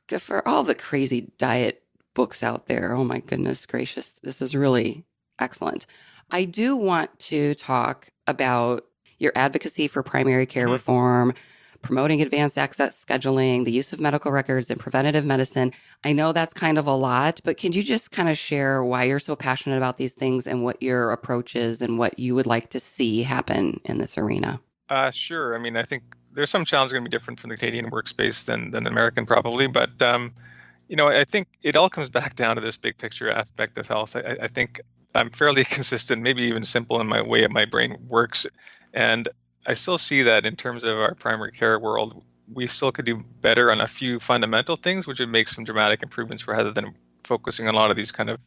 good for all the crazy diet books out there. Oh my goodness gracious. This is really excellent. I do want to talk about your advocacy for primary care reform, promoting advanced access scheduling, the use of medical records and preventative medicine. I know that's kind of a lot, but can you just kind of share why you're so passionate about these things and what your approach is and what you would like to see happen in this arena? Sure. I mean, I think there's some challenges going to be different from the Canadian workspace than the American probably, but I think it all comes back down to this big picture aspect of health. I think I'm fairly consistent, maybe even simple in my way my brain works, and I still see that in terms of our primary care world, we still could do better on a few fundamental things, which would make some dramatic improvements rather than focusing on a lot of these kind of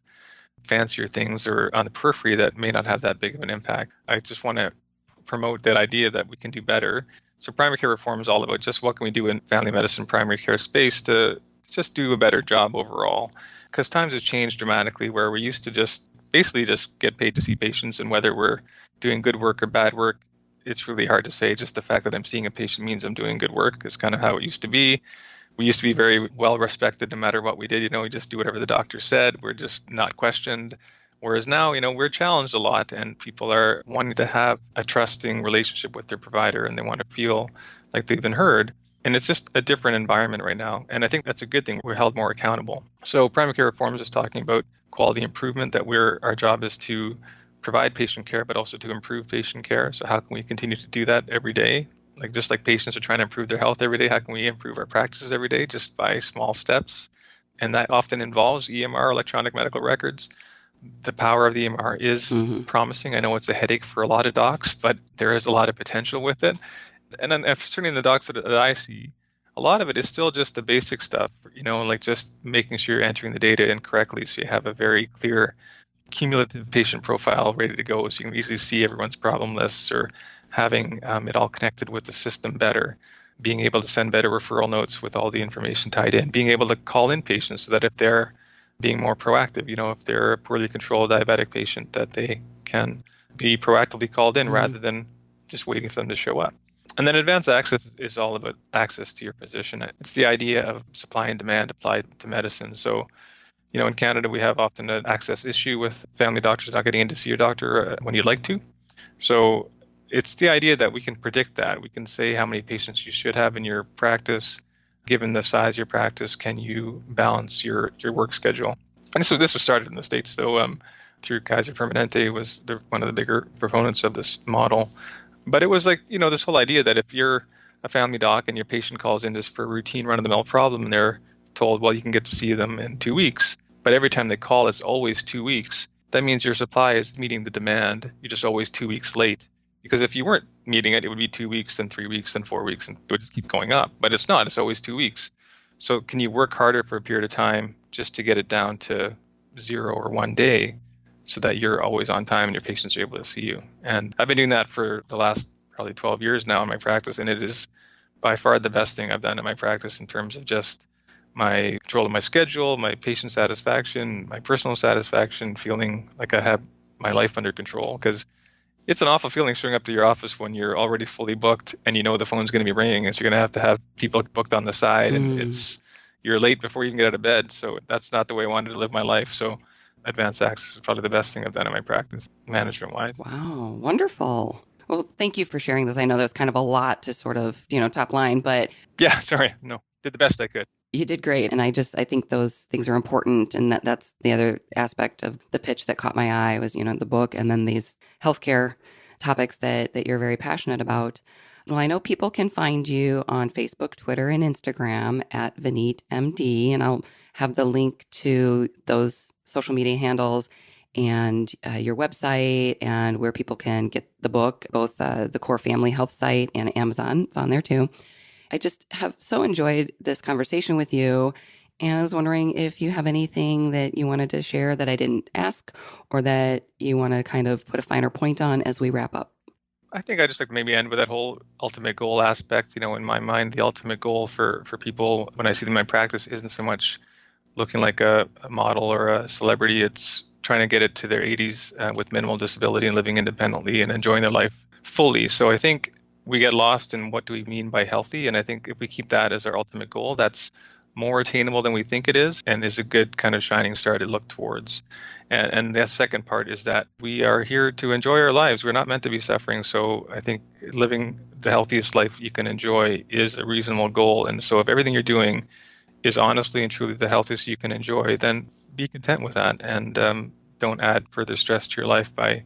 fancier things or on the periphery that may not have that big of an impact. I just want to promote that idea that we can do better. So primary care reform is all about just what can we do in family medicine, primary care space to just do a better job overall. Because times have changed dramatically where we used to just basically just get paid to see patients, and whether we're doing good work or bad work, it's really hard to say. Just the fact that I'm seeing a patient means I'm doing good work is kind of how it used to be. We used to be very well respected no matter what we did. We just do whatever the doctor said. We're just not questioned. Whereas now, we're challenged a lot, and people are wanting to have a trusting relationship with their provider, and they want to feel like they've been heard. And it's just a different environment right now. And I think that's a good thing. We're held more accountable. So primary care reform is just talking about quality improvement, that our job is to provide patient care, but also to improve patient care. So how can we continue to do that every day? Just like patients are trying to improve their health every day, how can we improve our practices every day just by small steps? And that often involves EMR, electronic medical records. The power of the EMR is promising. I know it's a headache for a lot of docs, but there is a lot of potential with it. And then certainly in the docs that I see, a lot of it is still just the basic stuff, like just making sure you're entering the data in correctly so you have a very clear cumulative patient profile ready to go so you can easily see everyone's problem lists, or having it all connected with the system better, being able to send better referral notes with all the information tied in, being able to call in patients so that if they're being more proactive, if they're a poorly controlled diabetic patient, that they can be proactively called in rather than just waiting for them to show up. And then advanced access is all about access to your physician. It's the idea of supply and demand applied to medicine. So, in Canada, we have often an access issue with family doctors not getting in to see your doctor when you'd like to. So it's the idea that we can predict that. We can say how many patients you should have in your practice. Given the size of your practice, can you balance your work schedule? And this was started in the States, though, through Kaiser Permanente was one of the bigger proponents of this model. But it was like, this whole idea that if you're a family doc and your patient calls in just for a routine run-of-the-mill problem and they're told, well, you can get to see them in 2 weeks, but every time they call, it's always 2 weeks. That means your supply is meeting the demand. You're just always 2 weeks late. Because if you weren't meeting it, it would be 2 weeks, then 3 weeks, then 4 weeks, and it would just keep going up. But it's not. It's always 2 weeks. So can you work harder for a period of time just to get it down to 0 or 1 day so that you're always on time and your patients are able to see you? And I've been doing that for the last probably 12 years now in my practice, and it is by far the best thing I've done in my practice in terms of just my control of my schedule, my patient satisfaction, my personal satisfaction, feeling like I have my life under control. Because it's an awful feeling showing up to your office when you're already fully booked and the phone's going to be ringing, and so you're going to have people booked on the side, and you're late before you can get out of bed. So that's not the way I wanted to live my life. So advanced access is probably the best thing I've done in my practice, management-wise. Wow, wonderful. Well, thank you for sharing this. I know there's kind of a lot to sort of, top line, but yeah, sorry, no, did the best I could. You did great. And I think those things are important. And that's the other aspect of the pitch that caught my eye was, the book and then these healthcare topics that you're very passionate about. Well, I know people can find you on Facebook, Twitter, and Instagram at Vineet MD. And I'll have the link to those social media handles and your website and where people can get the book, both the Core Family Health site and Amazon. It's on there too. I just have so enjoyed this conversation with you. And I was wondering if you have anything that you wanted to share that I didn't ask or that you want to kind of put a finer point on as we wrap up. I think I just like maybe end with that whole ultimate goal aspect. In my mind, the ultimate goal for people when I see them in my practice isn't so much looking like a model or a celebrity. It's trying to get it to their 80s with minimal disability and living independently and enjoying their life fully. So I think we get lost in what do we mean by healthy. And I think if we keep that as our ultimate goal, that's more attainable than we think it is and is a good kind of shining star to look towards. And the second part is that we are here to enjoy our lives. We're not meant to be suffering. So I think living the healthiest life you can enjoy is a reasonable goal. And so if everything you're doing is honestly and truly the healthiest you can enjoy, then be content with that and don't add further stress to your life by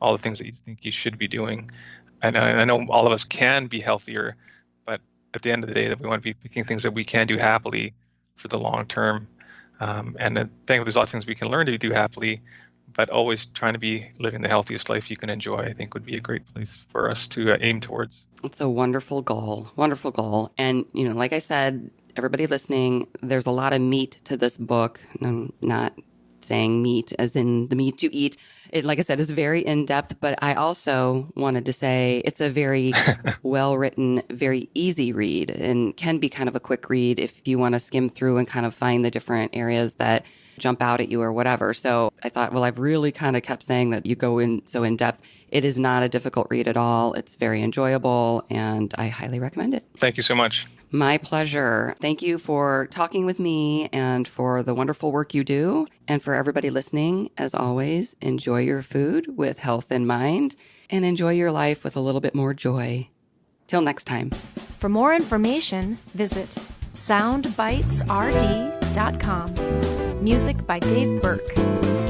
all the things that you think you should be doing. And I know all of us can be healthier, but at the end of the day, that we want to be picking things that we can do happily for the long term. And I think there's lots of things we can learn to do happily, but always trying to be living the healthiest life you can enjoy, I think would be a great place for us to aim towards. It's a wonderful goal, wonderful goal. And, like I said, everybody listening, there's a lot of meat to this book. I'm not saying meat as in the meat you eat. It, like I said, is very in-depth, but I also wanted to say it's a very well-written, very easy read and can be kind of a quick read if you want to skim through and kind of find the different areas that jump out at you or whatever. So I thought, well, I've really kind of kept saying that you go in so in-depth. It is not a difficult read at all. It's very enjoyable, and I highly recommend it. Thank you so much. My pleasure. Thank you for talking with me and for the wonderful work you do. And for everybody listening, as always, enjoy your food with health in mind and enjoy your life with a little bit more joy. Till next time. For more information, visit soundbitesrd.com. Music by Dave Burke.